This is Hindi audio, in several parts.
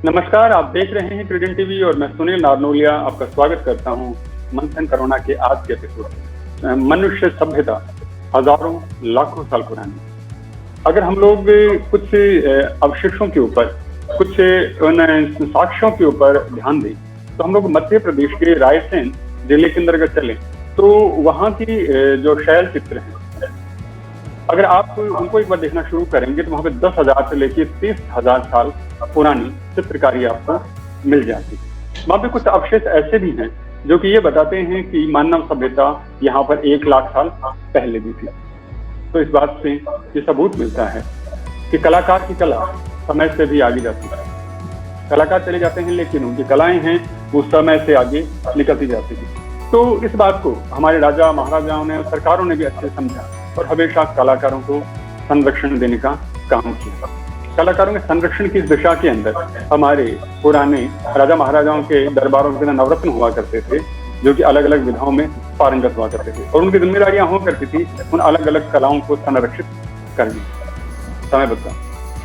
नमस्कार, आप देख रहे हैं ट्रिडेंट टीवी और मैं सुनील नारनोलिया आपका स्वागत करता हूं मंथन करुणा के आज के एपिसोड में। मनुष्य सभ्यता हजारों लाखों साल पुरानी। अगर हम लोग कुछ अवशेषों के ऊपर, कुछ उन साक्ष्यों के ऊपर ध्यान दें तो हम लोग मध्य प्रदेश के रायसेन जिले के अंदर अगर चलें तो वहाँ की जो शैल चित्र हैं, अगर आप उनको एक बार देखना शुरू करेंगे तो वहाँ पे 10,000 से लेकर 30,000 साल पुरानी चित्रकारी आपको मिल जाती है। वहाँ पे कुछ अवशेष ऐसे भी हैं जो कि ये बताते हैं कि मानव सभ्यता यहाँ पर 1 लाख साल पहले भी थी। तो इस बात से ये सबूत मिलता है कि कलाकार की कला समय से भी आगे जाती है। कलाकार चले जाते हैं लेकिन उनकी कलाएं हैं वो समय से आगे निकलती जाती है। तो इस बात को हमारे राजा महाराजाओं ने, सरकारों ने भी अच्छे समझा और हमेशा कलाकारों को संरक्षण देने का काम किया। कलाकारों के संरक्षण की दिशा के अंदर हमारे पुराने राजा महाराजाओं के दरबारों के नवरत्न हुआ करते थे, जो कि अलग अलग विधाओं में पारंगत हुआ करते थे और उनकी जिम्मेदारियां हुआ करती थी उन अलग अलग कलाओं को संरक्षित करनी। समय बदला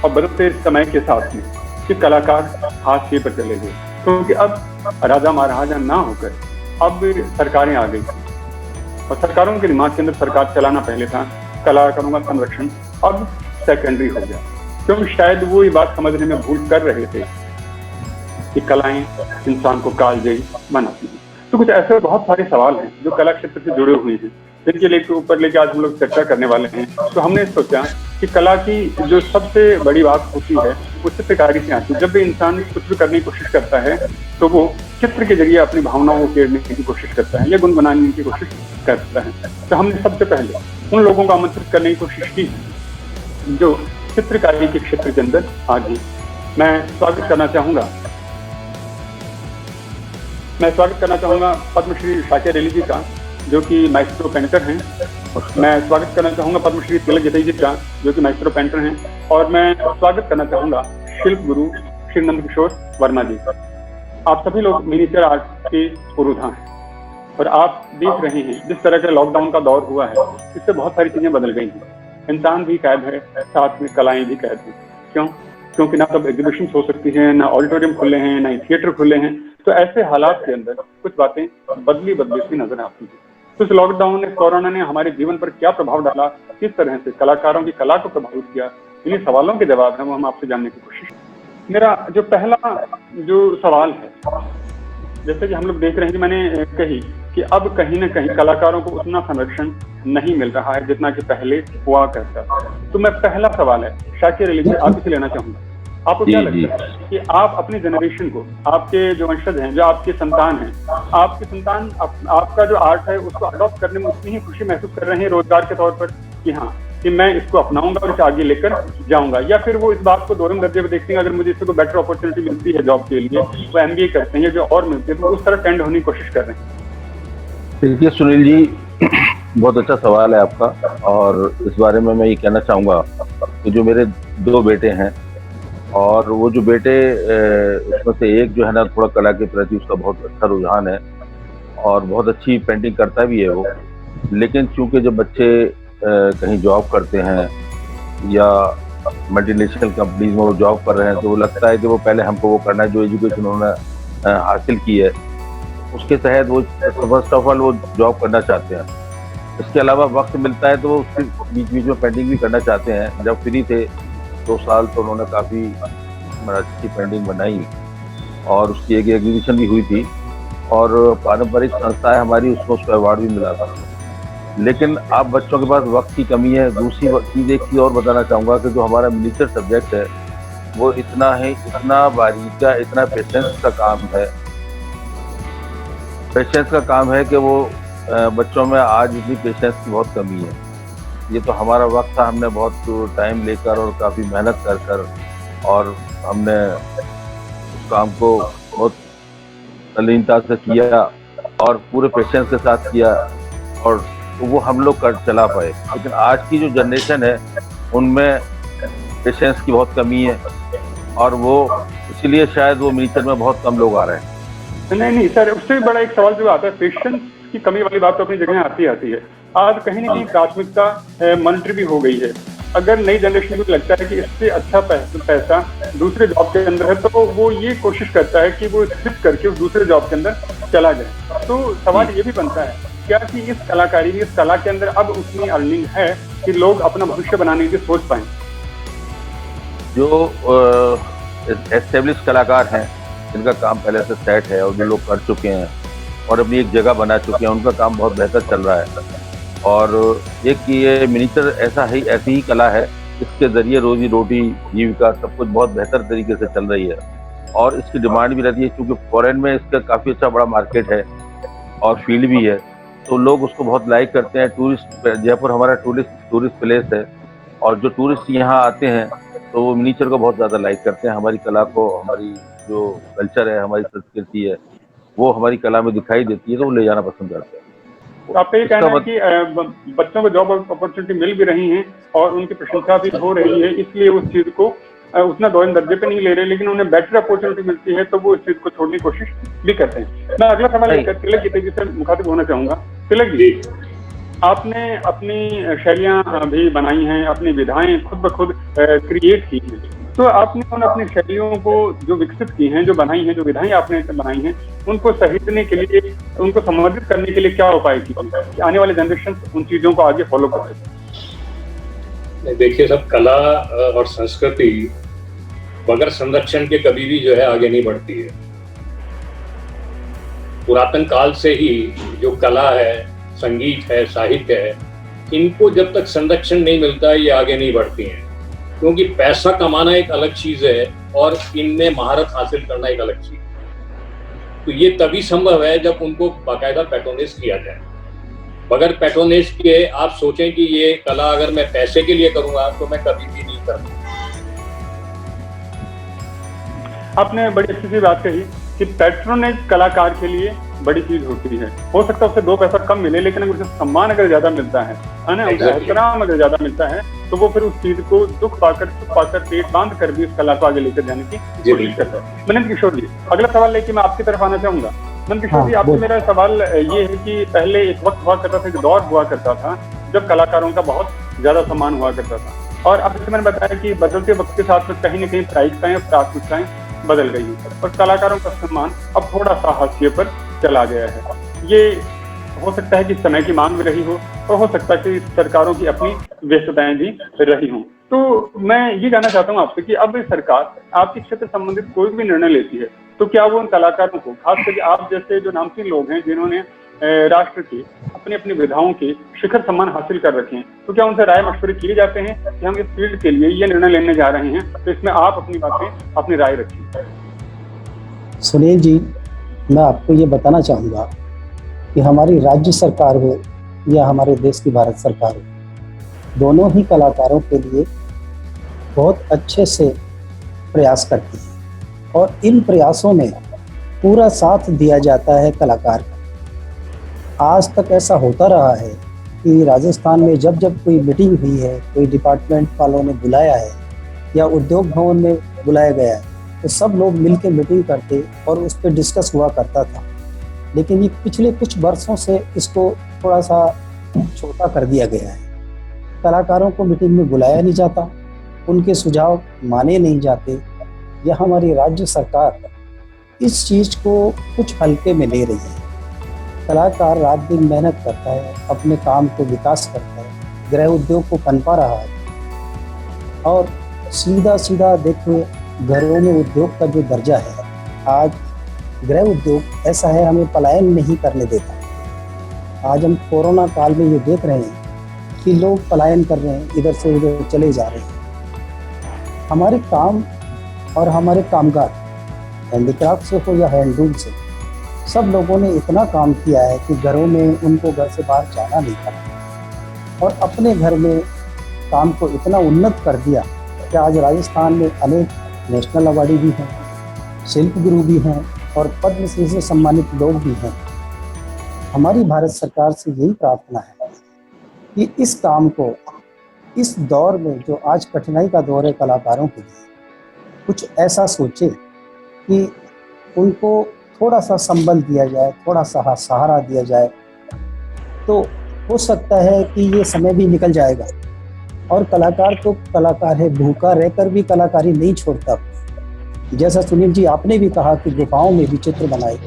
और बदलते समय के साथ में कि कलाकार हाशिए पर चले गए, क्योंकि अब राजा महाराजा ना होकर अब सरकारें आ गई और सरकारों के दिमाग के अंदर सरकार चलाना पहले था, कलाकारों का संरक्षण अब सेकेंडरी हो गया। क्योंकि शायद वो ये बात समझने में भूल कर रहे थे कि कलाएं इंसान को कालजयी बनाती हैं। तो कुछ ऐसे बहुत सारे सवाल हैं जो कला क्षेत्र से जुड़े हुए हैं, जिनके ऊपर लेके आज हम लोग चर्चा करने वाले हैं। तो हमने सोचा कि कला की जो सबसे बड़ी बात होती है वो चित्रकारी से आती है। जब भी इंसान कुछ भी करने की कोशिश करता है तो वो चित्र के जरिए अपनी भावनाओं को केड़ने की कोशिश करता है या गुनगुनाने की कोशिश करता है। तो हमने सबसे पहले उन लोगों को आमंत्रित करने की कोशिश की जो चित्रकारी के क्षेत्र के अंदर आगे। मैं स्वागत करना चाहूंगा पद्मश्री शाक्य रेली जी का, जो कि माइस्ट्रो पेंटर हैं। मैं स्वागत करना चाहूंगा पद्मश्री तिलक जतई जी का, जो कि माइस्ट्रो पेंटर हैं। और मैं स्वागत करना चाहूंगा शिल्प गुरु श्री नंदकिशोर वर्मा जी का। आप सभी लोग मिनिएचर आर्ट के पुरोधा हैं और आप देख रहे हैं जिस तरह का लॉकडाउन का दौर हुआ है, इससे बहुत सारी चीजें बदल गई हैं। इंसान भी कैद है, साथ में कलाएं भी कैद हैं। क्यों? क्योंकि ना तो एग्जीबिशन हो सकती हैं, ना ऑडिटोरियम खुले हैं, ना ही थिएटर खुले हैं। तो ऐसे हालात के अंदर कुछ बातें बदली सी नजर आती है। तो इस लॉकडाउन ने, कोरोना ने हमारे जीवन पर क्या प्रभाव डाला, किस तरह से कलाकारों की कला को प्रभावित किया, इन्हीं सवालों के जवाब है वो हम आपसे जानने की कोशिश। मेरा जो पहला जो सवाल है, जैसे कि हम लोग देख रहे हैं कि मैंने कही कि अब कहीं ना कहीं कलाकारों को उतना संरक्षण नहीं मिल रहा है जितना कि पहले हुआ करता था। तो मैं पहला सवाल है शाक्य रेली जी आपसे लेना चाहूंगा, आपको क्या लगता है कि आप अपनी जनरेशन को, आपके जो वंशज हैं, जो आपके संतान हैं, आपके संतान आपका जो आर्ट है उसको अडॉप्ट करने में उतनी ही खुशी महसूस कर रहे हैं रोजगार के तौर पर कि हाँ कि मैं इसको अपनाऊंगा और इसे आगे लेकर जाऊंगा, या फिर वो इस बात को दोहरे दर्जे में देखते हैं अगर मुझे इससे कोई बेटर अपॉर्चुनिटी मिलती है जॉब के लिए, वो MBA करते हैं जो और मिलती है, तो उस तरह टेंड होने की कोशिश कर रहे हैं? देखिए सुनील जी, बहुत अच्छा सवाल है आपका। और इस बारे में मैं ये कहना चाहूँगा कि जो मेरे 2 बेटे हैं और वो जो बेटे उसमें से एक जो है ना थोड़ा कला के प्रति उसका बहुत अच्छा रुझान है और बहुत अच्छी पेंटिंग करता भी है वो। लेकिन चूंकि जब बच्चे कहीं जॉब करते हैं या मल्टीनेशनल कंपनीज में वो जॉब कर रहे हैं तो वो लगता है कि वो पहले हमको वो करना है जो एजुकेशन उन्होंने हासिल की है उसके तहत वो फर्स्ट ऑफ ऑल वो जॉब करना चाहते हैं। इसके अलावा वक्त मिलता है तो वो उसके बीच बीच में पेंटिंग भी करना चाहते हैं। जब फ्री थे 2 साल तो उन्होंने काफ़ी अच्छी पेंटिंग बनाई और उसकी एक एग्जीबिशन भी हुई थी और पारंपरिक संस्था है हमारी, उसमें उसको अवार्ड भी मिला था। लेकिन अब बच्चों के पास वक्त की कमी है। दूसरी चीज़ एक चीज़ और बताना चाहूँगा कि जो हमारा मिनिएचर सब्जेक्ट है वो इतना है, इतना बारीका, इतना पेशेंस का काम है कि वो बच्चों में आज इतनी पेशेंस की बहुत कमी है। ये तो हमारा वक्त था, हमने बहुत टाइम लेकर और काफ़ी मेहनत कर और हमने उस काम को बहुत तल्लीनता से किया और पूरे पेशेंस के साथ किया और वो हम लोग कर चला पाए। लेकिन आज की जो जनरेशन है उनमें पेशेंस की बहुत कमी है और वो इसलिए शायद वो मिनिएचर में बहुत कम लोग आ रहे हैं। नहीं सर, उससे बड़ा एक सवाल जो आता है, पेशेंस की कमी वाली बात तो अपनी जगह आती है। आज कहीं ना कहीं प्राथमिकता मॉनिटरी भी हो गई है अगर नई जनरेशन को लगता है कि इससे अच्छा पैसा दूसरे जॉब के अंदर है, तो वो ये कोशिश करता है कि वो स्विच करके उस दूसरे जॉब के अंदर चला जाए। तो सवाल ये भी बनता है क्या कि इस कलाकारी में, इस कला के अंदर अब उतनी अर्निंग है कि लोग अपना भविष्य बनाने की सोच पाए? जो एस्टेब्लिश कलाकार हैं, जिनका काम पहले से सेट है और जो लोग कर चुके हैं और अपनी एक जगह बना चुके हैं, उनका काम बहुत बेहतर चल रहा है। और एक ये मिनिएचर ऐसी ही कला है, इसके ज़रिए रोजी रोटी, जीविका सब कुछ बहुत बेहतर तरीके से चल रही है और इसकी डिमांड भी रहती है, क्योंकि फॉरेन में इसका काफ़ी अच्छा बड़ा मार्केट है और फील्ड भी है, तो लोग उसको बहुत लाइक करते हैं। जयपुर हमारा टूरिस्ट प्लेस है और जो टूरिस्ट यहाँ आते हैं तो वो मिनिएचर को बहुत ज़्यादा लाइक करते हैं। हमारी कला को, हमारी जो कल्चर है, हमारी संस्कृति है, वो हमारी कला में दिखाई देती है, तो वो ले जाना पसंद करते हैं। तो आपका ये कहना है कि बच्चों को जॉब अपॉर्चुनिटी मिल भी रही है और उनकी प्रशंसा भी हो रही है, इसलिए उस चीज को उतना दोहन दर्जे पे नहीं ले रहे, लेकिन उन्हें बेटर अपॉर्चुनिटी मिलती है तो वो इस चीज को छोड़ने की कोशिश भी करते हैं। मैं अगला सवाल तिलक जी से मुखातिब होना चाहूंगा। तिलक जी, आपने अपनी शैलियां भी बनाई हैं, अपनी विधाएं खुद ब खुद क्रिएट की हैं, तो आपने उन अपनी शैलियों को जो विकसित की हैं, जो बनाई हैं, जो विधाएं आपने बनाई हैं, उनको सहेजने के लिए, उनको संवर्धित करने के लिए क्या उपाय किए कि आने वाले जनरेशन उन चीजों को आगे फॉलो कर सके? देखिए, सब कला और संस्कृति बगैर संरक्षण के कभी भी जो है आगे नहीं बढ़ती है। पुरातन काल से ही जो कला है, संगीत है, साहित्य है, इनको जब तक संरक्षण नहीं मिलता है ये आगे नहीं बढ़ती हैं, क्योंकि पैसा कमाना एक अलग चीज है और इनमें महारत हासिल करना एक अलग चीज है। तो ये तभी संभव है जब उनको बाकायदा पैट्रोनेज किया जाए। बगैर पैट्रोनेज के आप सोचें कि ये कला अगर मैं पैसे के लिए करूंगा तो मैं कभी भी नहीं करूंगा। आपने बड़ी अच्छी सी बात कही कि पैट्रोनेज कलाकार के लिए बड़ी चीज होती है। हो सकता है उससे 2 पैसा कम मिले, लेकिन अगर उसे सम्मान अगर ज्यादा मिलता है ना, उसे एहतराम अगर ज्यादा मिलता है, तो वो फिर उस चीज को दुख पाकर, पेट बांध कर भी उस कला को आगे लेकर जाने की कोशिश करता है। मनन किशोर जी, अगला सवाल लेके मैं आपकी तरफ आना चाहूंगा। मनन किशोर जी, आपसे मेरा सवाल ये है कि पहले एक वक्त हुआ करता था, एक दौर हुआ करता था जब कलाकारों का बहुत ज्यादा सम्मान हुआ करता था, और अब जैसे मैंने बताया कि बदलते वक्त के साथ में कहीं न कहीं प्रायिकताएं और प्राथमिकताएं बदल गई हैं और कलाकारों का सम्मान अब थोड़ा सा हाशिए पर चला गया है। ये हो सकता है कि समय की मांग भी रही हो और हो सकता है कि सरकारों की अपनी व्यस्तताएं भी रही हों। तो मैं ये जानना चाहता हूँ आपसे कि अब सरकार आपके क्षेत्र संबंधित कोई भी निर्णय लेती है तो क्या वो उन कलाकारों को, खास करके आप जैसे जो नामचीन लोग हैं जिन्होंने राष्ट्र की अपनी अपनी विधाओं के शिखर सम्मान हासिल कर रखे हैं, तो क्या उनसे राय मशवरे किए जाते हैं कि हम इस फील्ड के लिए ये निर्णय लेने जा रहे हैं, तो इसमें आप अपनी बातें, अपनी राय रखिए? सुनील जी, मैं आपको ये बताना चाहूँगा कि हमारी राज्य सरकार हो या हमारे देश की भारत सरकार हो, दोनों ही कलाकारों के लिए बहुत अच्छे से प्रयास करती है और इन प्रयासों में पूरा साथ दिया जाता है कलाकार का। आज तक ऐसा होता रहा है कि राजस्थान में जब जब कोई मीटिंग हुई है, कोई डिपार्टमेंट वालों ने बुलाया है या उद्योग भवन में बुलाया गया है, तो सब लोग मिलकर मीटिंग करते और उस पर डिस्कस हुआ करता था। लेकिन ये पिछले कुछ वर्षों से इसको थोड़ा सा छोटा कर दिया गया है। कलाकारों को मीटिंग में बुलाया नहीं जाता, उनके सुझाव माने नहीं जाते, या हमारी राज्य सरकार इस चीज़ को कुछ हल्के में ले रही है। कलाकार रात दिन मेहनत करता है, अपने काम को विकास करता है, गृह उद्योग को पनपा रहा है और सीधा देखिए घरों में उद्योग का जो दर्जा है, आज गृह उद्योग ऐसा है हमें पलायन नहीं करने देता। आज हम कोरोना काल में ये देख रहे हैं कि लोग पलायन कर रहे हैं, इधर से उधर चले जा रहे हैं। हमारे काम और हमारे कामगार, हैंडीक्राफ्ट से हो या हैंडलूम से, सब लोगों ने इतना काम किया है कि घरों में उनको घर से बाहर जाना नहीं पड़ा और अपने घर में काम को इतना उन्नत कर दिया कि आज राजस्थान में अनेक नेशनल अवार्डी भी हैं, शिल्प गुरु भी हैं और पद्मश्री से सम्मानित लोग भी हैं। हमारी भारत सरकार से यही प्रार्थना है कि इस काम को, इस दौर में जो आज कठिनाई का दौर है कलाकारों के लिए, कुछ ऐसा सोचे कि उनको थोड़ा सा संबल दिया जाए, थोड़ा सा सहारा दिया जाए, तो हो सकता है कि ये समय भी निकल जाएगा और कलाकार तो कलाकार है, भूखा रहकर भी कलाकारी नहीं छोड़ता। जैसा सुनील जी आपने भी कहा कि गुफाओं में भी चित्र बनाए,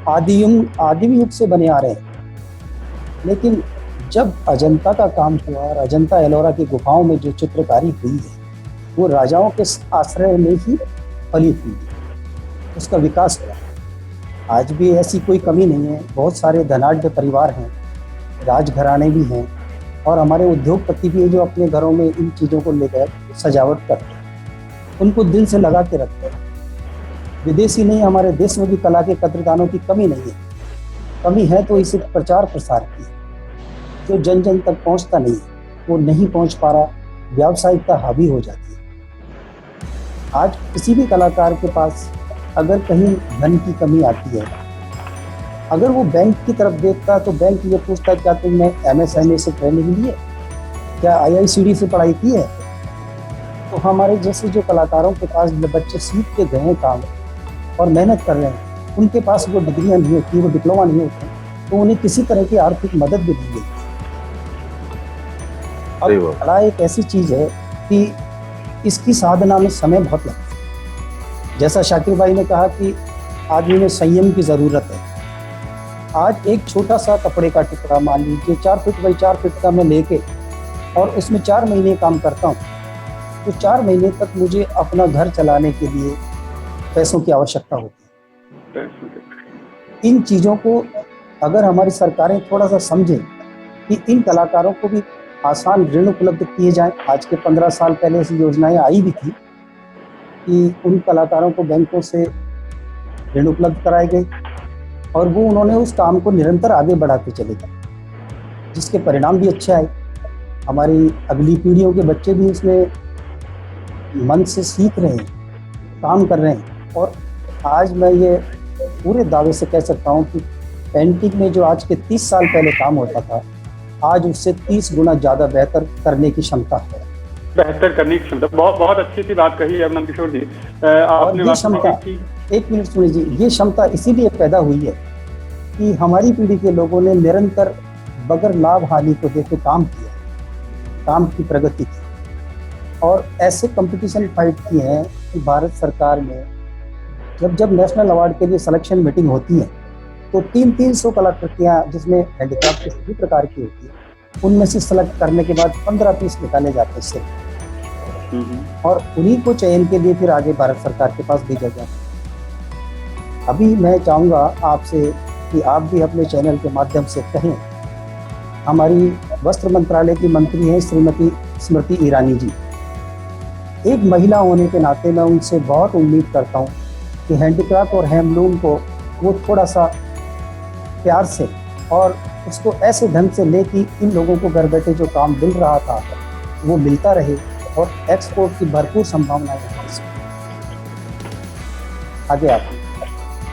आदिम युग से बने आ रहे हैं। लेकिन जब अजंता का काम हुआ और अजंता एलोरा की गुफाओं में जो चित्रकारी हुई है वो राजाओं के आश्रय में ही फली हुई है, उसका विकास हुआ। आज भी ऐसी कोई कमी नहीं है, बहुत सारे धनाढ्य परिवार हैं, राजघराने भी हैं और हमारे उद्योगपति भी हैं जो अपने घरों में इन चीज़ों को लेकर सजावट करते हैं, उनको दिल से लगा के रखते हैं। विदेशी नहीं, हमारे देश में भी कला के कद्रदानों की कमी नहीं है। कमी है तो इसे प्रचार प्रसार की, जो जन जन तक पहुंचता नहीं वो नहीं पहुंच पा रहा, व्यावसायिकता हावी हो जाती है। आज किसी भी कलाकार के पास अगर कहीं धन की कमी आती है, अगर वो बैंक की तरफ देखता तो बैंक ये पूछता क्या तुमने MSMA से ट्रेनिंग ली है, क्या IICD से पढ़ाई की है। तो हमारे जैसे जो कलाकारों के पास बच्चे सीख के गए हैं काम और मेहनत कर रहे हैं, उनके पास वो डिग्रियां नहीं होती, वो डिप्लोमा नहीं होते, तो उन्हें किसी तरह की आर्थिक मदद भी नहीं मिलती। अब कला एक ऐसी चीज है कि इसकी साधना में समय बहुत लगता है। जैसा शाकिर भाई ने कहा कि आदमी में संयम की जरूरत है। आज एक छोटा सा कपड़े का टुकड़ा मान लीजिए 4 फीट बाई 4 फीट का मैं लेके और इसमें 4 महीने काम करता हूँ, तो 4 महीने तक मुझे अपना घर चलाने के लिए पैसों की आवश्यकता होती है। इन चीज़ों को अगर हमारी सरकारें थोड़ा सा समझें कि इन कलाकारों को भी आसान ऋण उपलब्ध किए जाएं। आज के 15 साल पहले ऐसी योजनाएं आई भी थी कि उन कलाकारों को बैंकों से ऋण उपलब्ध कराए गए और वो उन्होंने उस काम को निरंतर आगे बढ़ाते चले गए, जिसके परिणाम भी अच्छे आए। हमारी अगली पीढ़ियों के बच्चे भी इसमें मन से सीख रहे हैं, काम कर रहे हैं। और आज मैं ये पूरे दावे से कह सकता हूँ कि पेंटिंग में जो आज के 30 साल पहले काम होता था, आज उससे 30 गुना ज़्यादा बेहतर करने की क्षमता है। बेहतर करने की क्षमता, बहुत बहुत अच्छी सी बात कही है नंद किशोर जी। आपने ये क्षमता, एक मिनट सुनिए जी, ये क्षमता इसीलिए पैदा हुई है कि हमारी पीढ़ी के लोगों ने निरंतर बगैर लाभ हानि को देखे काम किया, काम की प्रगति की और ऐसे कंपटीशन फाइट किए हैं कि भारत सरकार में जब नेशनल अवार्ड के लिए सिलेक्शन मीटिंग होती है तो 300 कलाकृतियाँ जिसमें हैंडीक्राफ्ट के सभी प्रकार की होती है, उनमें से सेलेक्ट करने के बाद 15 पीस निकाले जाते हैं सिर्फ, और उन्हीं को चयन के लिए फिर आगे भारत सरकार के पास भेजा जाता है। अभी मैं चाहूँगा आपसे कि आप भी अपने चैनल के माध्यम से कहें, हमारी वस्त्र मंत्रालय की मंत्री हैं श्रीमती स्मृति ईरानी जी, एक महिला होने के नाते मैं उनसे बहुत उम्मीद करता हूँ कि हैंडीक्राफ्ट और हैंडलूम को वो थोड़ा सा प्यार से और उसको ऐसे ढंग से ले कि इन लोगों को घर बैठे जो काम मिल रहा था वो मिलता रहे और एक्सपोर्ट की भरपूर संभावनाएं हैं। आगे आप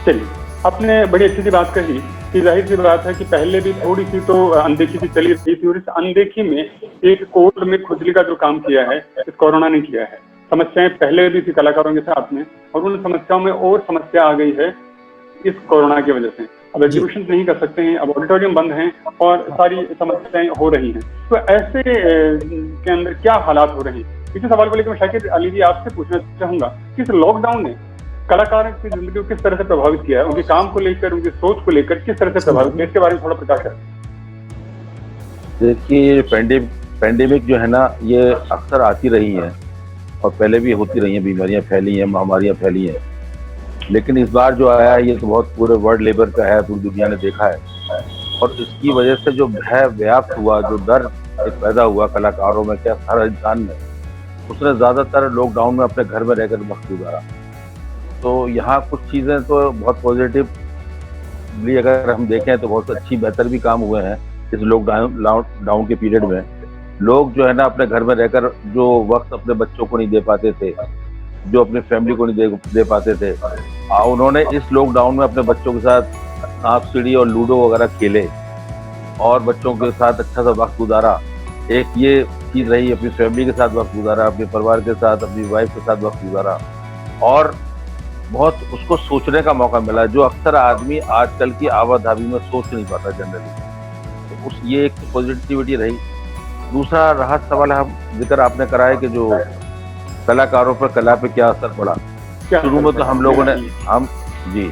चलिए, आपने बड़ी अच्छी सी बात कही कि जाहिर सी बात है कि पहले भी थोड़ी सी तो अनदेखी सी चली रही थी और इस अनदेखी में एक कोर्ट में खुजली का जो काम किया है इस कोरोना ने किया है। समस्याएं पहले भी थी कलाकारों के साथ में और उन समस्याओं में और समस्या आ गई है इस कोरोना की वजह से। अब एग्जीबिशन नहीं कर सकते हैं, अब ऑडिटोरियम बंद हैं और सारी समस्याएं हो रही हैं। तो ऐसे के अंदर क्या हालात हो रहे हैं, इसी सवाल को लेकर मैं शाकिर अली जी आपसे पूछना चाहूंगा कि इस लॉकडाउन ने कलाकारों की जिंदगी को किस तरह से प्रभावित किया है, उनके काम को लेकर, उनकी सोच को लेकर किस तरह से प्रभावित किया, इसके बारे में थोड़ा प्रकाश करें। देखिए, पैंडेमिक जो है ना, ये अक्सर आती रही है और पहले भी होती रही हैं, बीमारियां फैली हैं, महामारियां फैली हैं, लेकिन इस बार जो आया है ये तो बहुत पूरे वर्ल्ड लेवल का है, पूरी दुनिया ने देखा है। और इसकी वजह से जो भय व्याप्त हुआ, जो डर पैदा हुआ कलाकारों में, क्या हर इंसान में, उसने ज़्यादातर लॉकडाउन में अपने घर में रहकर वक्त गुजारा। तो यहाँ कुछ चीज़ें तो बहुत पॉजिटिवली अगर हम देखें तो बहुत अच्छी बेहतर भी काम हुए हैं इस लॉकडाउन के पीरियड में। लोग जो है ना अपने घर में रहकर जो वक्त अपने बच्चों को नहीं दे पाते थे, जो अपनी फैमिली को नहीं दे पाते थे, उन्होंने इस लॉकडाउन में अपने बच्चों के साथ सांप सीढ़ी और लूडो वगैरह खेले और बच्चों के साथ अच्छा सा वक्त गुजारा। एक ये चीज़ रही, अपनी फैमिली के साथ वक्त गुजारा, अपने परिवार के साथ, अपनी वाइफ के साथ वक्त गुजारा और बहुत उसको सोचने का मौका मिला, जो अक्सर आदमी आजकल की आवाधावी में सोच नहीं पाता जनरली। तो ये एक पॉजिटिविटी रही। दूसरा राहत सवाल हम जिक्र आपने करा है कि जो कलाकारों पर कला पे क्या असर पड़ा। क्या शुरू में तो हम लोगों ने हम जी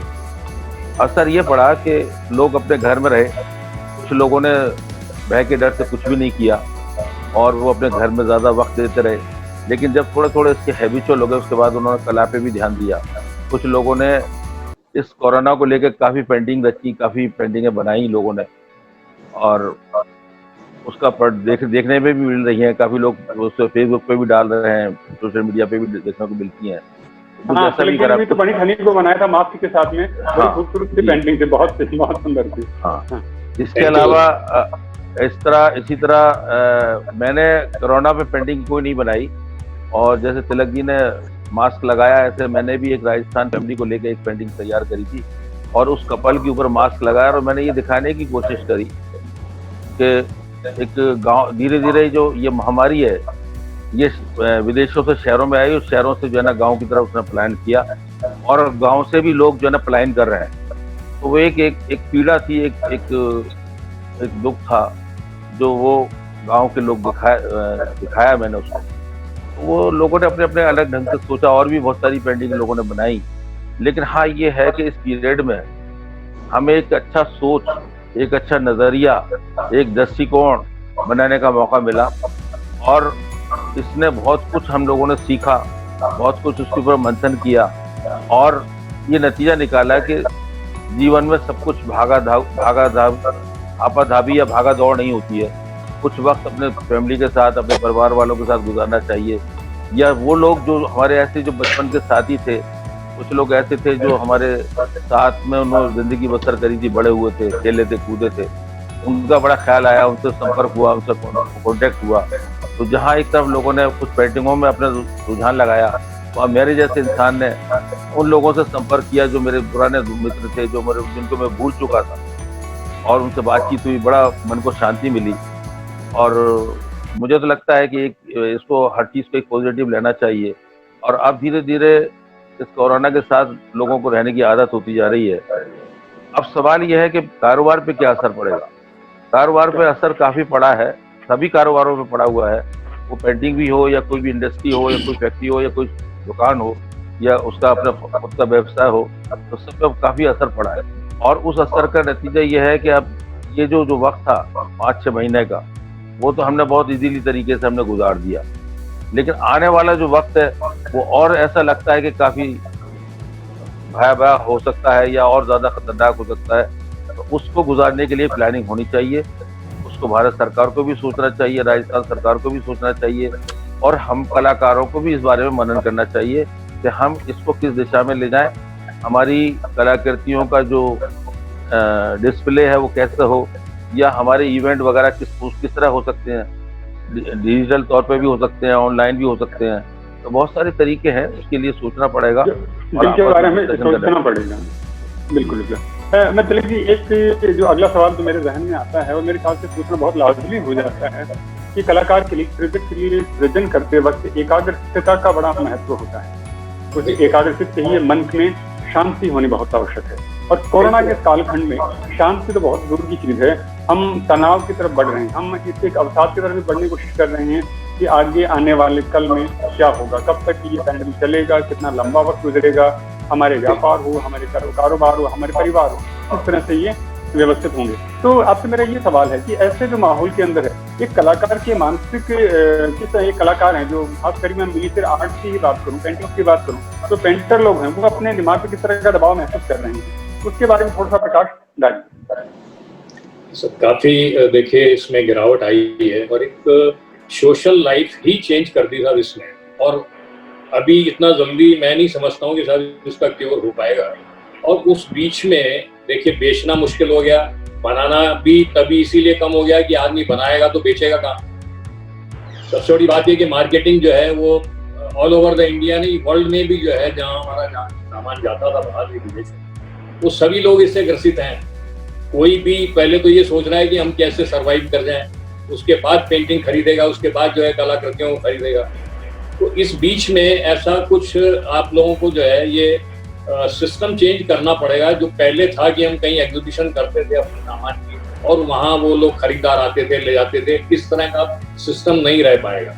असर ये पड़ा कि लोग अपने घर में रहे, कुछ लोगों ने भय के डर से कुछ भी नहीं किया और वो अपने घर में ज़्यादा वक्त देते रहे। लेकिन जब थोड़े थोड़े इसके हैबिचुअल हो गए उसके बाद उन्होंने कला पे भी ध्यान दिया। कुछ लोगों ने इस कोरोना को लेकर काफ़ी पेंटिंग रची, काफ़ी पेंटिंगें बनाई लोगों ने और उसका देखने में भी मिल रही हैं। काफ़ी लोग उस फेसबुक पे भी डाल रहे हैं, सोशल मीडिया पे भी देखने को मिलती हैं। कुछ हाँ, ऐसा भी लेकिन करा भी तो बनी ठनी को बनाया था मास्क के साथ में, बड़ी हाँ, खूबसूरत सी जी। पेंटिंग थी, बहुत बहुत सुंदर थी। हाँ, इसके अलावा इसी तरह मैंने कोरोना पे पेंटिंग कोई नहीं बनाई और जैसे तिलक जी ने मास्क लगाया ऐसे मैंने भी एक राजस्थान फैमिली को लेकर एक पेंटिंग तैयार करी थी और उस कपल के ऊपर मास्क लगाया और मैंने ये दिखाने की कोशिश करी कि एक गांव धीरे धीरे जो ये महामारी है ये विदेशों से शहरों में आई, उस शहरों से जो है ना गांव की तरफ उसने पलायन किया और गांव से भी लोग जो है ना पलायन कर रहे हैं। तो वो एक पीड़ा थी, एक दुख था जो वो गांव के लोग दिखाया मैंने उसको। तो वो लोगों ने अपने अपने अलग ढंग से सोचा और भी बहुत सारी पेंटिंग लोगों ने बनाई। लेकिन हाँ ये है कि इस पीरियड में हमें एक अच्छा सोच, एक अच्छा नजरिया, एक दृष्टिकोण बनाने का मौका मिला और इसने बहुत कुछ हम लोगों ने सीखा, बहुत कुछ उसके ऊपर मंथन किया और ये नतीजा निकाला कि जीवन में सब कुछ आपाधापी या भागा दौड़ नहीं होती है। कुछ वक्त अपने फैमिली के साथ, अपने परिवार वालों के साथ गुजारना चाहिए। या वो लोग जो हमारे ऐसे जो बचपन के साथी थे, कुछ लोग ऐसे थे जो हमारे साथ में उन्होंने जिंदगी बसर करी थी, बड़े हुए थे, खेले थे, कूदे थे, उनका बड़ा ख्याल आया, उनसे संपर्क हुआ, उनसे कॉन्टेक्ट हुआ। तो जहाँ एक तरफ लोगों ने कुछ पेंटिंगों में अपना रुझान लगाया, तो मेरे जैसे इंसान ने उन लोगों से संपर्क किया जो मेरे पुराने मित्र थे, जिनको मैं भूल चुका था और उनसे बातचीत हुई, बड़ा मन को शांति मिली। और मुझे तो लगता है कि इसको हर चीज़ को एक पॉजिटिव लेना चाहिए। और अब धीरे धीरे इस कोरोना के साथ लोगों को रहने की आदत होती जा रही है। अब सवाल यह है कि कारोबार पे क्या असर पड़ेगा। कारोबार पे असर काफ़ी पड़ा है, सभी कारोबारों पे पड़ा हुआ है, वो पेंटिंग भी हो या कोई भी इंडस्ट्री हो या कोई फैक्ट्री हो या कोई दुकान हो या उसका अपना खुद का व्यवसाय हो, तो सब पे काफ़ी असर पड़ा है। और उस असर का नतीजा ये है कि अब ये जो वक्त था 5-6 महीने का, वो तो हमने बहुत इजीली तरीके से हमने गुजार दिया। लेकिन आने वाला जो वक्त है वो और ऐसा लगता है कि काफ़ी भयावह हो सकता है या और ज़्यादा खतरनाक हो सकता है। तो उसको गुजारने के लिए प्लानिंग होनी चाहिए, उसको भारत सरकार को भी सोचना चाहिए, राजस्थान सरकार को भी सोचना चाहिए और हम कलाकारों को भी इस बारे में मनन करना चाहिए कि हम इसको किस दिशा में ले जाएं। हमारी कलाकृतियों का जो डिस्प्ले है वो कैसे हो, या हमारे इवेंट वगैरह किस तरह हो सकते हैं, डिजिटल तौर पे भी हो सकते हैं, ऑनलाइन भी हो सकते हैं। तो बहुत सारे तरीके हैं, उसके लिए सोचना पड़ेगा, जिनके बारे में सोचना पड़ेगा। बिल्कुल बिल्कुल। मैं तिलक जी, एक जो अगला सवाल तो मेरे जहन में आता है और मेरे ख्याल से पूछना बहुत लाजमी हो जाता है कि कलाकार के लिए सृजन करते वक्त एकाग्रता का बड़ा महत्व होता है। उस एकाग्रता चाहिए, मन में शांति होनी बहुत आवश्यक है। और कोरोना के कालखंड में शांति तो बहुत दूर की चीज है। हम तनाव की तरफ बढ़ रहे हैं, हम इस एक अवसाद की तरफ भी बढ़ने की कोशिश कर रहे हैं कि आगे आने वाले कल में क्या होगा, कब तक ये पैंडेमिक चलेगा, कितना लंबा वक्त गुजरेगा, हमारे व्यापार हो, हमारे कारोबार हो, हमारे परिवार हो, किस तरह से ये व्यवस्थित होंगे। तो आपसे मेरा ये सवाल है कि ऐसे जो माहौल के अंदर है, एक कलाकार के मानसिक किस एक कलाकार हैं जो खास करके मैं मिनीचर आर्ट की ही बात करूँ, पेंटिंग की बात करूँ, तो पेंटर लोग हैं वो अपने दिमाग पे किस तरह का दबाव महसूस कर रहे हैं, उसके बारे में थोड़ा सा प्रकाश डालिए। काफी देखिए इसमें गिरावट आई है और एक सोशल लाइफ ही चेंज कर दी था इसने। और अभी इतना जल्दी मैं नहीं समझता हूँ कि शायद उसका क्योर हो पाएगा। और उस बीच में देखिए बेचना मुश्किल हो गया, बनाना भी तभी इसीलिए कम हो गया कि आदमी बनाएगा तो बेचेगा कहाँ। सबसे बड़ी बात यह कि मार्केटिंग जो है वो ऑल ओवर द इंडिया नहीं, वर्ल्ड में भी जो है जहाँ हमारा सामान जाता था बाहर भी विदेश में, वो सभी लोग इससे ग्रसित हैं। कोई भी पहले तो ये सोच रहा है कि हम कैसे सरवाइव कर जाएं, उसके बाद पेंटिंग खरीदेगा, उसके बाद जो है कलाकृतियों को खरीदेगा। तो इस बीच में ऐसा कुछ आप लोगों को जो है ये सिस्टम चेंज करना पड़ेगा। जो पहले था कि हम कहीं एग्जीबिशन करते थे अपने सामान की, और वहाँ वो लोग खरीदार आते थे, ले जाते थे। इस तरह का सिस्टम नहीं रह पाएगा।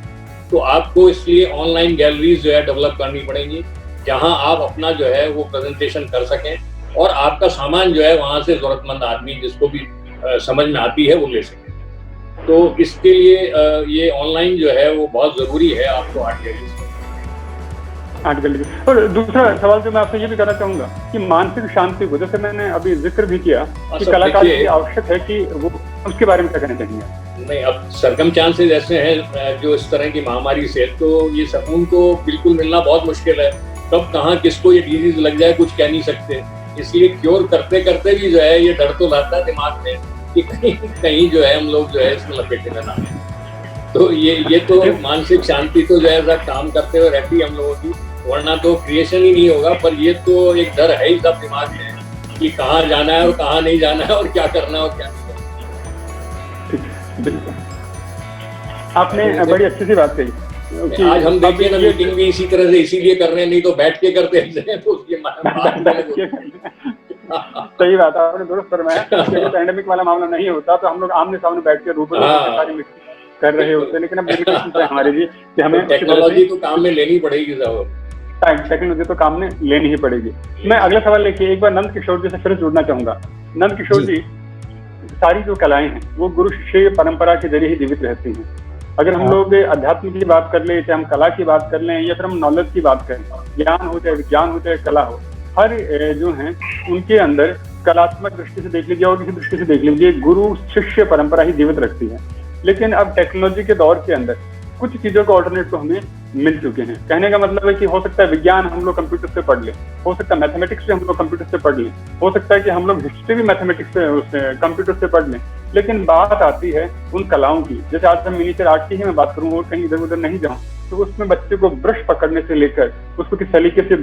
तो आपको इसलिए ऑनलाइन गैलरीज जो है डेवलप करनी पड़ेंगी, जहाँ आप अपना जो है वो प्रेजेंटेशन कर सकें और आपका सामान जो है वहाँ से जरूरतमंद आदमी जिसको भी समझ में आती है वो ले सके। तो इसके लिए ये ऑनलाइन जो है वो बहुत जरूरी है आपको आर्ट गैलरी। और दूसरा सवाल जो मैं आपसे ये भी करना चाहूंगा कि मानसिक शांति को, जैसे मैंने अभी जिक्र भी किया कि कलाकार की आवश्यक है कि वो, उसके बारे में क्या कहना चाहेंगे? नहीं, अब सरकमस्टांसेस ऐसे हैं जो इस तरह की महामारी से, तो ये सुकून तो बिल्कुल मिलना बहुत मुश्किल है। कब कहाँ किसको ये डिजीज लग जाए कुछ कह नहीं सकते। इसलिए क्योर करते करते भी जो है ये डर तो लाता है दिमाग में कि कहीं जो है हम लोग जो है इसमें लपेटे में ना आए। तो ये तो मानसिक शांति तो जो है काम करते हुए रहती है हम लोगों की, वरना तो क्रिएशन ही नहीं होगा। पर ये तो एक डर है ही सब दिमाग में कि कहाँ जाना है और कहाँ नहीं जाना है और क्या करना है और क्या नहीं करना। बिल्कुल, आपने बड़ी अच्छी सी बात कही। आज हम देखिए ना, मीटिंग भी इसी तरह से इसीलिए कर रहे हैं, नहीं तो बैठ के करते हैं तो सही बात है, आपने दुरुस्त फरमाया। पैंडेमिक वाला मामला नहीं होता तो हम लोग आमने सामने बैठ के रूबरू सारी मीटिंग कर रहे होते, लेकिन अब लिमिटेशन है हमारे लिए कि हमें टेक्नोलॉजी तो काम में लेनी पड़ेगी जरूर। टेक्नोलॉजी तो काम में लेनी ही पड़ेगी। मैं अगला सवाल लेके एक बार नंद किशोर जी से फिर जुड़ना चाहूंगा। नंद किशोर जी, सारी जो कलाएं हैं वो गुरु शिष्य परंपरा के जरिए ही जीवित रहती हैं। अगर हम लोग अध्यात्म की बात कर ले, चाहे हम कला की बात कर लें या फिर हम नॉलेज की बात करें, ज्ञान हो चाहे विज्ञान हो चाहे कला हो, हर जो है उनके अंदर कलात्मक दृष्टि से देख लीजिए और किसी दृष्टि से देख लीजिए, गुरु शिष्य परंपरा ही जीवित रखती है। लेकिन अब टेक्नोलॉजी के दौर के अंदर कुछ चीजों का ऑल्टरनेट तो हमें मिल चुके हैं। कहने का मतलब है कि हो सकता है विज्ञान हम लोग कंप्यूटर से पढ़ लें, हो सकता है मैथमेटिक्स से हम लोग कंप्यूटर से पढ़ लें, हो सकता है कि हम लोग हिस्ट्री भी मैथमेटिक्स से कंप्यूटर से पढ़ लें। लेकिन बात आती है उन कलाओं की, जैसे आज हम मिनिएचर आर्ट की ही मैं बात करूँ और कहीं इधर उधर नहीं जाऊँ, तो उसमें बच्चे को ब्रश पकड़ने से लेकर उसको किस तरीके से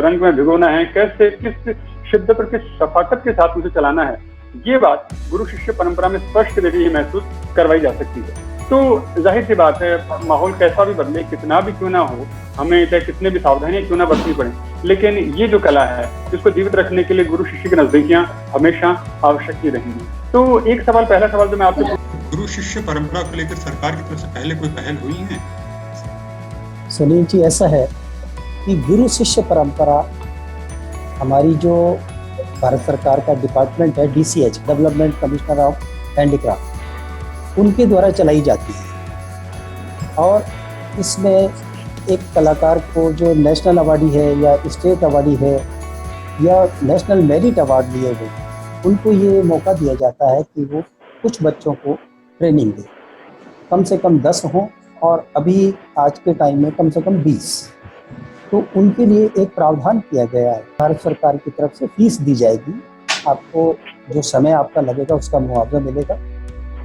रंग में भिगोना है, कैसे किस शिद्दत और किस शफाकत के साथ उसे चलाना है, ये बात गुरु शिष्य परंपरा में स्पष्ट जरिए महसूस करवाई जा सकती है। तो जाहिर सी बात है, माहौल कैसा भी बदले, कितना भी क्यों ना हो, हमें चाहे कितने भी सावधानियां क्यों ना बरतनी पड़े, लेकिन ये जो कला है इसको जीवित रखने के लिए गुरु शिष्य की नजदीकियां हमेशा आवश्यक ही रहेंगी। तो एक सवाल, पहला सवाल जो मैं आपसे, गुरु शिष्य परंपरा को लेकर सरकार की तरफ से पहले कोई पहल हुई है? सुनील जी, ऐसा है कि गुरु शिष्य परंपरा हमारी जो भारत सरकार का डिपार्टमेंट है, DCH, development commissioner of handicraft, उनके द्वारा चलाई जाती है। और इसमें एक कलाकार को जो नेशनल अवार्डी है या स्टेट अवार्डी है या नेशनल मेरिट अवार्ड लिए हुए, उनको ये मौका दिया जाता है कि वो कुछ बच्चों को ट्रेनिंग दे, कम से कम 10 हों और अभी आज के टाइम में कम से कम 20। तो उनके लिए एक प्रावधान किया गया है, भारत सरकार की तरफ से फीस दी जाएगी, आपको जो समय आपका लगेगा उसका मुआवजा मिलेगा।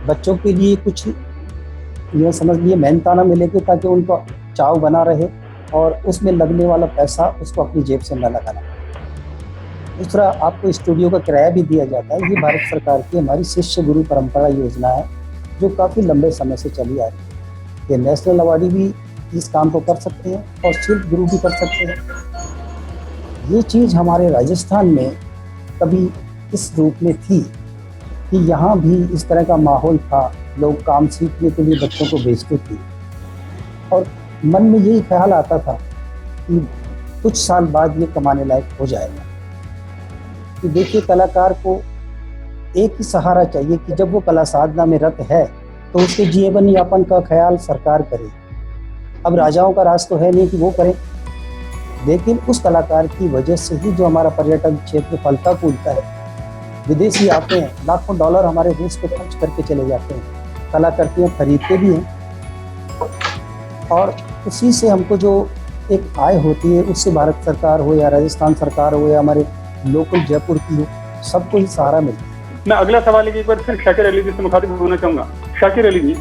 बच्चों के लिए कुछ ये समझ लिए मेहनताना मिलेगी ताकि उनको चाव बना रहे और उसमें लगने वाला पैसा उसको अपनी जेब से न लगाना। दूसरा, आपको स्टूडियो का किराया भी दिया जाता है। ये भारत सरकार की हमारी शिष्य गुरु परंपरा योजना है जो काफ़ी लंबे समय से चली आ रही है। ये नेशनल अवार्डी भी इस काम को कर सकते हैं और शिल्प गुरु भी कर सकते हैं। ये चीज़ हमारे राजस्थान में कभी इस रूप में थी कि यहाँ भी इस तरह का माहौल था, लोग काम सीखने के लिए बच्चों को भेजते थे और मन में यही ख्याल आता था कि कुछ साल बाद ये कमाने लायक हो जाएगा। कि देखिए, कलाकार को एक ही सहारा चाहिए कि जब वो कला साधना में रत है तो उसके जीवन यापन का ख्याल सरकार करे। अब राजाओं का राज तो है नहीं कि वो करें, लेकिन उस कलाकार की वजह से ही जो हमारा पर्यटन क्षेत्र फलता फूलता है। विदेशी आते हैं, लाखों डॉलर हमारे देश पे खर्च करके चले जाते हैं, कलाकृतियाँ खरीदते भी हैं और उसी से हमको जो एक आय होती है उससे भारत सरकार हो या राजस्थान सरकार हो या हमारे लोकल जयपुर की हो, सबको ही सहारा मिलता है। मैं अगला सवाल एक बार फिर शाकिर अली जी से मुखातिब होना चाहूँगा। शाकिर अली जी,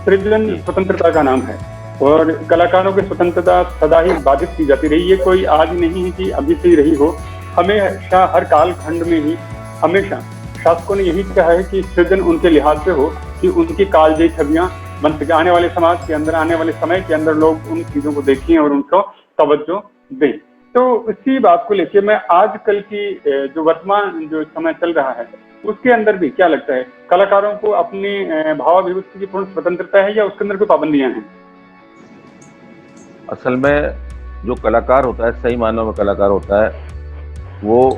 सृजन स्वतंत्रता का नाम है और कलाकारों की स्वतंत्रता सदा ही बाधित की जाती रही। ये कोई आज नहीं है कि अभी से ही रही हो, हमेशा हर काल खंड में ही हमेशा शासकों ने यही कहा है कि सृजन उनके लिहाज से हो कि उनकी कालजयी छवियां बन सके, आने वाले समाज के अंदर, आने वाले समय के अंदर लोग उन चीजों को देखें और उनको तवज्जो दें। तो इसी बात को लेकर मैं आजकल की जो वर्तमान जो समय चल रहा है उसके अंदर भी क्या लगता है, कलाकारों को अपनी भावाभिव्यक्ति की पूर्ण स्वतंत्रता है या उसके अंदर कोई पाबंदियां हैं? असल में जो कलाकार होता है, सही मायनों में कलाकार होता है, वो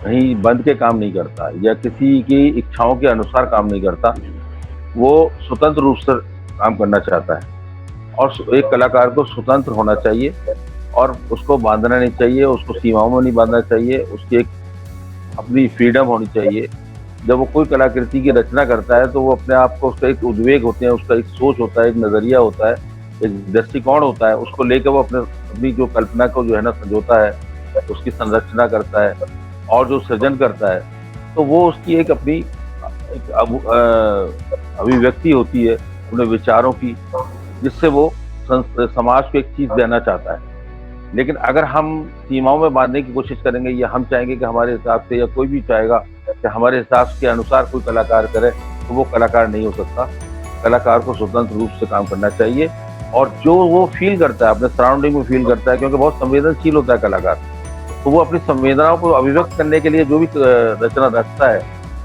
कहीं बंद के काम नहीं करता या किसी की इच्छाओं के अनुसार काम नहीं करता। वो स्वतंत्र रूप से काम करना चाहता है और एक कलाकार को स्वतंत्र होना चाहिए और उसको बांधना नहीं चाहिए, उसको सीमाओं में नहीं बांधना चाहिए, उसकी एक अपनी फ्रीडम होनी चाहिए। जब वो कोई कलाकृति की रचना करता है तो वो अपने आप को, उसका एक उद्वेग होते हैं, उसका एक सोच होता है, एक नज़रिया होता है, एक दृष्टिकोण होता है, उसको लेकर वो अपनी जो कल्पना को जो है ना संजोता है, उसकी संरचना करता है और जो सृजन करता है, तो वो उसकी एक अपनी अभिव्यक्ति होती है अपने विचारों की, जिससे वो समाज को एक चीज़ देना चाहता है। लेकिन अगर हम सीमाओं में बांधने की कोशिश करेंगे या हम चाहेंगे कि हमारे हिसाब से, या कोई भी चाहेगा कि हमारे हिसाब के अनुसार कोई कलाकार करे, तो वो कलाकार नहीं हो सकता। कलाकार को स्वतंत्र रूप से काम करना चाहिए और जो वो फील करता है अपने सराउंडिंग में फील करता है, क्योंकि बहुत संवेदनशील होता है कलाकार, तो वो अपनी संवेदनाओं को अभिव्यक्त करने के लिए जो भी रचना रचता है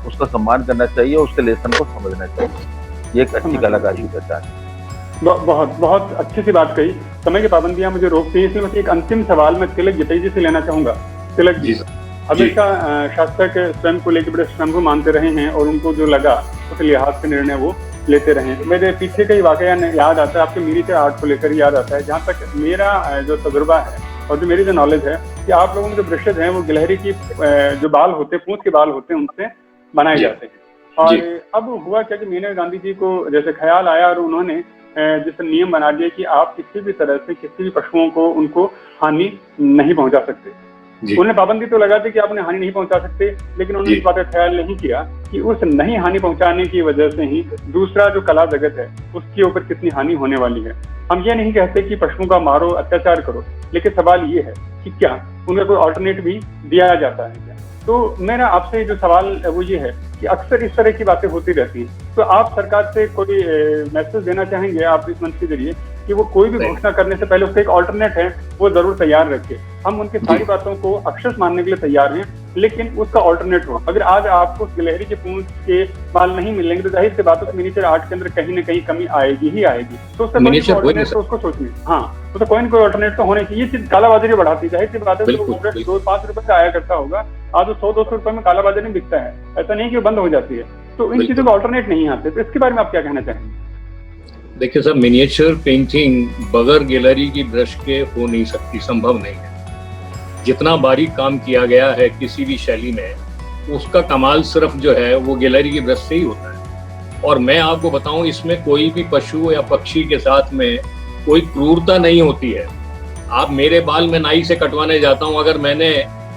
उसका सम्मान करना चाहिए, उसके लेसन को समझना चाहिए। ये एक अच्छी कलाकारी की पहचान है। बहुत बहुत अच्छी सी बात कही। समय की पाबंदियां मुझे रोकती हैं, इसलिए मैं एक अंतिम सवाल में तिलक जितई जी से लेना चाहूंगा। तिलक जी, हमेशा शासक स्वयं को लेकर बड़े स्वयं मानते रहे हैं और उनको जो लगा उस लिहाज से निर्णय वो लेते रहे। मेरे पीछे का ही वाकया याद आता है, आपके मिनीचर आर्ट को लेकर याद आता है। जहाँ तक मेरा जो तजुर्बा है और जो मेरी जो नॉलेज है कि आप लोगों में जो ब्रशेज हैं वो गिलहरी की जो बाल होते हैं, पूंछ के बाल होते हैं, उनसे बनाए जाते हैं। और अब हुआ क्या कि मेनका गांधी जी को जैसे ख्याल आया और उन्होंने जैसे नियम बना दिया कि आप किसी भी तरह से किसी भी पशुओं को उनको हानि नहीं पहुंचा सकते। उन्होंने पाबंदी तो लगा दी कि आपने हानि नहीं पहुंचा सकते, लेकिन उन्होंने इस बात का ख्याल नहीं किया कि उस नहीं हानि पहुंचाने की वजह से ही दूसरा जो कला जगत है उसके ऊपर कितनी हानि होने वाली है। हम ये नहीं कहते कि पशुओं का मारो, अत्याचार करो, लेकिन सवाल ये है कि क्या उनका कोई ऑल्टरनेट भी दिया जाता है क्या? तो मेरा आपसे जो सवाल वो ये है कि अक्सर इस तरह की बातें होती रहती हैं, तो आप सरकार से कोई मैसेज देना चाहेंगे आप इस मंच के जरिए कि वो कोई भी घोषणा करने से पहले उसका एक ऑल्टरनेट है वो जरूर तैयार रखे। हम उनकी सारी बातों को अक्षर मानने के लिए तैयार हैं, लेकिन उसका ऑल्टरनेट हो। अगर आज आपको गिलहरी के पूंछ के बाल नहीं मिलेंगे तो जाहिर सी बात है मिनीचर आर्ट के अंदर कहीं ना कहीं कमी आएगी ही आएगी। तो उसका ऑल्टरनेट तो उसको सोचने, हाँ, तो कोई ना कोई ऑल्टरनेट तो होने चाहिए। ये चीज कालाबाजारी बढ़ाती है, जाहिर सी बात है। 2-5 रुपए का आया करता होगा, आज वो 100-200 रुपए में कालाबाजारी बिकता है, ऐसा नहीं कि वो बंद हो जाती है। तो इन चीजों का ऑल्टरनेट नहीं आते, तो इसके बारे में आप क्या कहना चाहेंगे? देखिए सर, मिनिएचर पेंटिंग बगैर गैलरी की ब्रश के हो नहीं सकती, संभव नहीं है। जितना बारीक काम किया गया है किसी भी शैली में, उसका कमाल सिर्फ जो है वो गैलरी की ब्रश से ही होता है। और मैं आपको बताऊं, इसमें कोई भी पशु या पक्षी के साथ में कोई क्रूरता नहीं होती है। आप मेरे बाल में नाई से कटवाने जाता हूं, अगर मैंने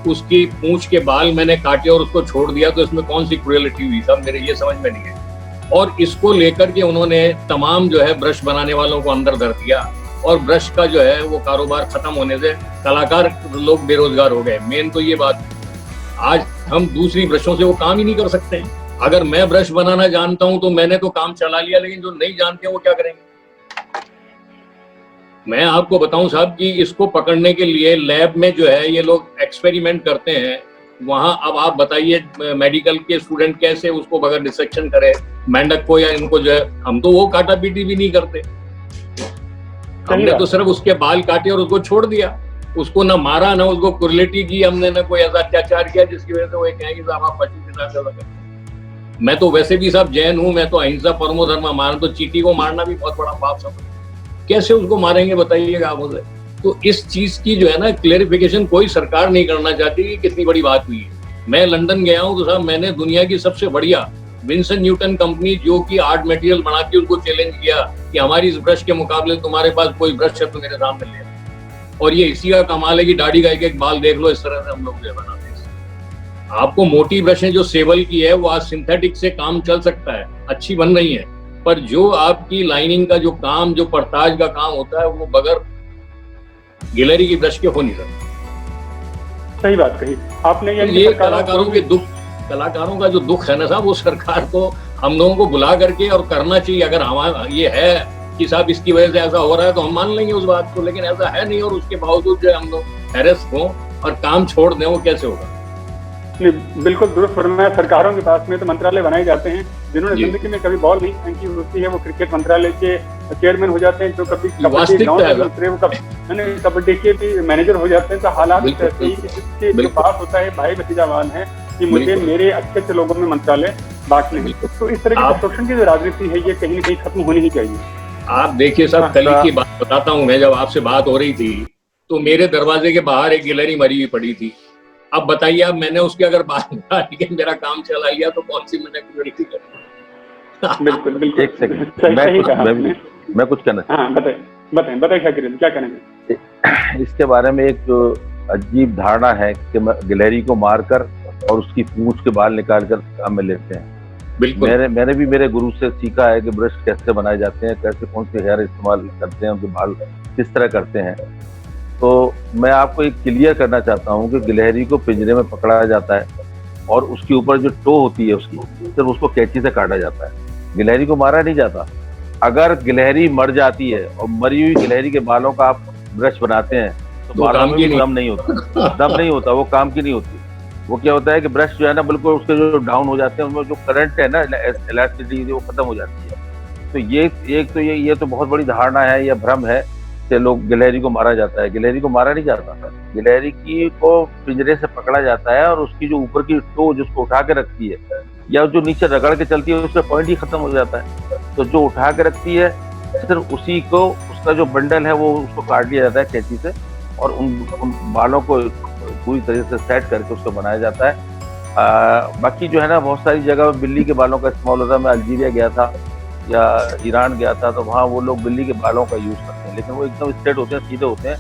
उसकी पूंछ के बाल मैंने काटे और उसको छोड़ दिया तो इसमें कौन सी क्रूरलिटी हुई? सब मेरे ये समझ में नहीं है। और इसको लेकर के उन्होंने तमाम जो है ब्रश बनाने वालों को अंदर धर दिया और ब्रश का जो है वो कारोबार खत्म होने से कलाकार लोग बेरोजगार हो गए। मेन तो ये बात, आज हम दूसरी ब्रशों से वो काम ही नहीं कर सकते हैं। अगर मैं ब्रश बनाना जानता हूं तो मैंने तो काम चला लिया, लेकिन जो नहीं जानते वो क्या करेंगे? मैं आपको बताऊं साहब कि इसको पकड़ने के लिए लैब में जो है ये लोग एक्सपेरिमेंट करते हैं वहां। अब आप बताइए मेडिकल के स्टूडेंट कैसे उसको बगैर डिसेक्शन करे मेंढक को, या इनको जो है, हम तो वो काटा पीटी भी नहीं करते। हमने तो सिर्फ उसके बाल काटे और उसको छोड़ दिया, उसको ना मारा ना उसको कुरलेटी की हमने, ना कोई ऐसा अत्याचार किया जिसकी वजह से वो कहेंगे साहब आप पशु के साथ करते। मैं तो वैसे भी साहब जैन हूं, मैं तो अहिंसा परमो धर्म मार, तो चींटी को मारना भी बहुत बड़ा पाप समझ, कैसे उसको मारेंगे बताइएगा आप मुझे। तो इस चीज की जो है ना क्लेरिफिकेशन कोई सरकार नहीं करना चाहती कि कितनी बड़ी बात हुई है। मैं लंदन गया हूं तो साहब मैंने दुनिया की सबसे बढ़िया विंसन न्यूटन कंपनी जो कि आर्ट मटेरियल बना के उनको चैलेंज किया कि हमारी इस ब्रश के मुकाबले तुम्हारे पास कोई ब्रश है तो मेरे सामने ले। और ये इसी का कमाल है कि दाढ़ी का एक बाल देख लो, इस तरह से हम लोग जो बनाते हैं। आपको मोटी ब्रशें जो सेवल की है वो आज सिंथेटिक से काम चल सकता है, अच्छी बन रही है, पर जो आपकी लाइनिंग का जो काम, जो परताज का काम होता है वो बगैर गैलरी की ब्रश के हो नहीं सकता। सही बात कही आपने। ये कलाकारों के दुख, कलाकारों का जो दुख है ना साहब, वो सरकार को हम लोगों को बुला करके और करना चाहिए। अगर हमारा ये है कि साहब इसकी वजह से ऐसा हो रहा है तो हम मान लेंगे उस बात को, लेकिन ऐसा है नहीं और उसके बावजूद जो हम लोग हैरेस हो और काम छोड़ दें, वो कैसे होगा? नहीं, बिल्कुल दुरुस्त फरमाया। सरकारों के पास में तो मंत्रालय बनाए जाते हैं, जिन्होंने जी। जिंदगी में कभी बॉल नहीं फेंकी होती है वो क्रिकेट मंत्रालय के चेयरमैन हो जाते हैं, जो कभी कबड्डी वास्तविकता ग्राउंड है में उतरे वो कबड्डी के भी मैनेजर हो जाते हैं। तो हालात बिल्कुल, ऐसे ही कि जिसके जो बिल्कुल। पास होता है भाई भतीजावान है कि मुझे बिल्कुल। मेरे अच्छे अच्छे लोगों में मंत्रालय बांटने हैं। बिल्कुल। तो इस तरह की आप- शोषण की जो राजनीति है ये कहीं ना कहीं खत्म होनी ही चाहिए। आप देखिए साहब, कल की बात बताता हूँ मैं, जब आपसे बात हो रही थी तो मेरे दरवाजे के बाहर एक गिलहरी मरी हुई पड़ी थी। अब बताइए, अब मैंने उसके अगर बात निकाली कि मेरा काम चला लिया तो कौन सी मैंने गलती कर। बिल्कुल बिल्कुल, एक सेकंड, सही कहा आपने। मैं कुछ कहना हाँ बताएं शाकिर, क्या करेंगे? इसके बारे में एक जो अजीब धारणा है कि गिलहरी को मारकर और उसकी पूंछ के बाल निकाल कर काम में लेते हैं। बिल्कुल। मैंने भी मेरे गुरु से सीखा है कि ब्रश कैसे बनाए जाते हैं, कैसे कौन से हेयर इस्तेमाल करते हैं, उनके बाल किस तरह करते हैं। तो मैं आपको एक क्लियर करना चाहता हूँ कि गिलहरी को पिंजरे में पकड़ा जाता है और उसके ऊपर जो टो होती है उसकी, सिर्फ उसको कैंची से काटा जाता है, गिलहरी को मारा नहीं जाता। अगर गिलहरी मर जाती है और मरी हुई गिलहरी के बालों का आप ब्रश बनाते हैं तो बालों में भी दम नहीं होता, दम नहीं होता, वो काम की नहीं होती। वो क्या होता है कि ब्रश जो है ना बिल्कुल उसके जो डाउन हो जाते हैं, उनमें जो करंट है ना, इलास्टिसिटी वो खत्म हो जाती है। तो ये तो बहुत बड़ी धारणा है, यह भ्रम है कि लोग गिलहरी को मारा जाता है। गिलहरी को मारा नहीं जाता, गिलहरी को पिंजरे से पकड़ा जाता है और उसकी जो ऊपर की टो जिसको उठा के रखती है या जो नीचे रगड़ के चलती है उसका पॉइंट ही खत्म हो जाता है। तो जो उठा के रखती है सिर्फ उसी को, उसका जो बंडल है वो उसको काट लिया जाता है कैंची से और उन बालों को पूरी तरह से सेट करके उसको बनाया जाता है। बाकी जो है ना बहुत सारी जगह बिल्ली के बालों का इस्तेमाल होता है। मैं अल्जीरिया गया था या ईरान गया था तो वहाँ वो लोग बिल्ली के बालों का यूज करते हैं, लेकिन वो एकदम स्ट्रेट होते हैं, सीधे होते हैं।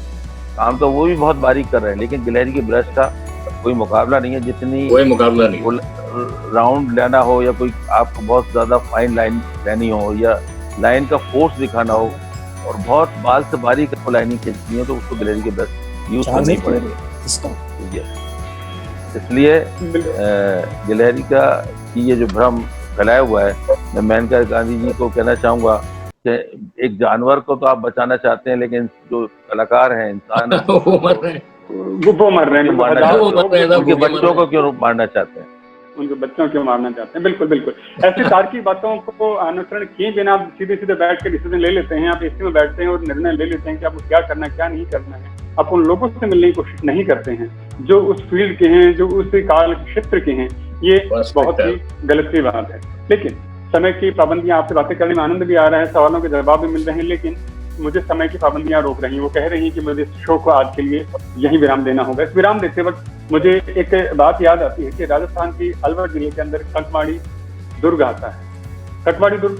काम तो वो भी बहुत बारीक कर रहे हैं, लेकिन गिलहरी के ब्रश का कोई मुकाबला नहीं है। जितनी कोई मुकाबला नहीं, राउंड लेना हो या कोई आपको बहुत ज्यादा फाइन लाइन लेनी हो या लाइन का फोर्स दिखाना हो और बहुत बाल से बारीक लाइनिंग खींचनी हो तो उसको गिलहरी के ब्रश यूज करनी पड़ेगी। इसलिए गिलहरी का ये जो भ्रम फैलाया हुआ है, मैं मेनका गांधी जी को कहना चाहूंगा कि एक जानवर को तो आप बचाना चाहते हैं, लेकिन जो कलाकार हैं, इंसान वो मर रहे हैं, उनके बच्चों को क्यों मारना चाहते हैं? उनके बच्चों क्यों मारना चाहते हैं? बिल्कुल बिल्कुल, ऐसी तार्किक बातों को अनुसरण किए बिना आप सीधे बैठ के डिसीजन ले लेते हैं। आप एसी में बैठते हैं और निर्णय ले लेते हैं कि आपको क्या करना है क्या नहीं करना है। आप उन लोगों से मिलने की कोशिश नहीं करते हैं जो उस फील्ड के हैं, जो उस काल क्षेत्र के हैं। ये बहुत ही गलत सी बात है। लेकिन समय की पाबंदियां, आपसे बातें करने में आनंद भी आ रहा है, सवालों के जवाब भी मिल रहे हैं, लेकिन मुझे समय की पाबंदियां रोक रही हैं। वो कह रही हैं कि मुझे इस शो को आज के लिए यहीं विराम देना होगा। इस विराम देते वक्त मुझे एक बात याद आती है कि राजस्थान की अलवर जिले के अंदर कंकवाड़ी दुर्ग आता है। कंकवाड़ी दुर्ग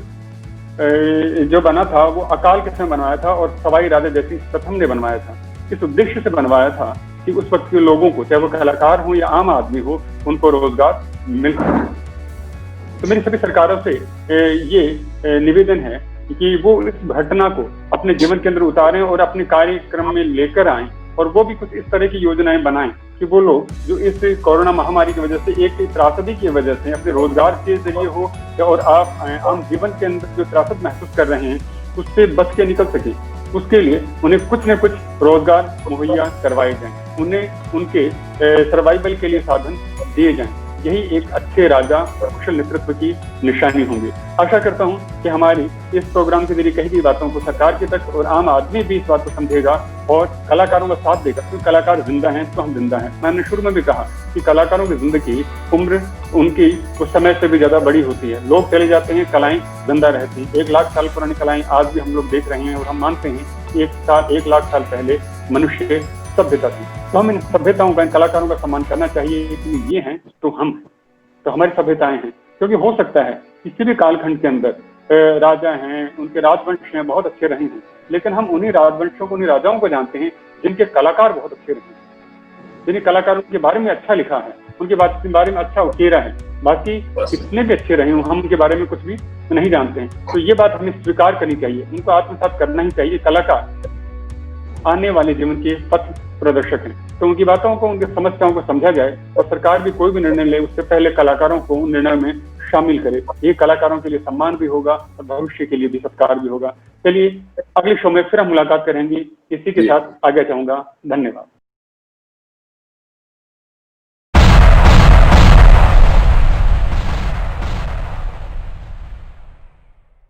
जो बना था वो अकाल के समय बनवाया था और सवाई राजा जयसिंह प्रथम ने बनवाया था। इस उद्देश्य से बनवाया था कि उस वक्त के लोगों को, चाहे वो कलाकार हो या आम आदमी हो, उनको रोजगार मिल सके। तो मेरी सभी सरकारों से ये निवेदन है कि वो इस घटना को अपने जीवन के अंदर उतारें और अपने कार्यक्रम में लेकर आएं और वो भी कुछ इस तरह की योजनाएं बनाएं कि वो लोग जो इस कोरोना महामारी की वजह से, एक त्रासदी की वजह से अपने रोजगार के जरिए हो और आप आम जीवन के अंदर जो त्रासद महसूस कर रहे हैं उससे बच के निकल सके, उसके लिए उन्हें कुछ न कुछ रोजगार मुहैया करवाए जाएं, उन्हें उनके सर्वाइवल के लिए साधन दिए जाएं। यही एक अच्छे राजा और कुशल नेतृत्व की निशानी होंगी। आशा करता हूं कि हमारी इस प्रोग्राम के जरिए कही गई बातों को सरकार के तक और आम आदमी भी इस बात को समझेगा और कलाकारों का साथ देगा, क्योंकि कलाकार जिंदा हैं तो हम जिंदा हैं। मैंने शुरू में भी कहा कि कलाकारों की जिंदगी उम्र उनकी उस समय से भी ज्यादा बड़ी होती है। लोग चले जाते हैं, कलाएं जिंदा रहती हैं। 1 लाख साल पुरानी कलाएं आज भी हम लोग देख रहे हैं और हम मानते हैं कि 1 लाख साल पहले मनुष्य सभ्यता थी। तो हम इन सभ्यताओं का, इन कलाकारों का सम्मान करना चाहिए कि ये हैं तो हम, तो हमारी सभ्यताएं हैं। क्योंकि हो सकता है किसी भी कालखंड के अंदर राजा हैं, उनके राजवंश हैं, बहुत अच्छे रहे हैं, लेकिन हम उन्हीं राजवंशों को, उन्हीं राजाओं को जानते हैं जिनके कलाकार बहुत अच्छे रहे हैं, जिन्हें कलाकारों के बारे में अच्छा लिखा है, उनके बारे में अच्छा उकेरा है। बाकी कितने भी अच्छे रहे हों, हम उनके बारे में कुछ भी नहीं जानते हैं। तो ये बात हमें स्वीकार करनी चाहिए, उनको आत्मसात करना ही चाहिए। कलाकार आने वाले जीवन के पथ प्रदर्शक हैं, तो उनकी बातों को, उनकी समस्याओं को समझा जाए और सरकार भी कोई भी निर्णय ले उससे पहले कलाकारों को निर्णय में शामिल करे। ये कलाकारों के लिए सम्मान भी होगा और भविष्य के लिए भी सत्कार भी होगा। चलिए अगले शो में फिर हम मुलाकात करेंगे। इसी के साथ आगे चाहूंगा। धन्यवाद।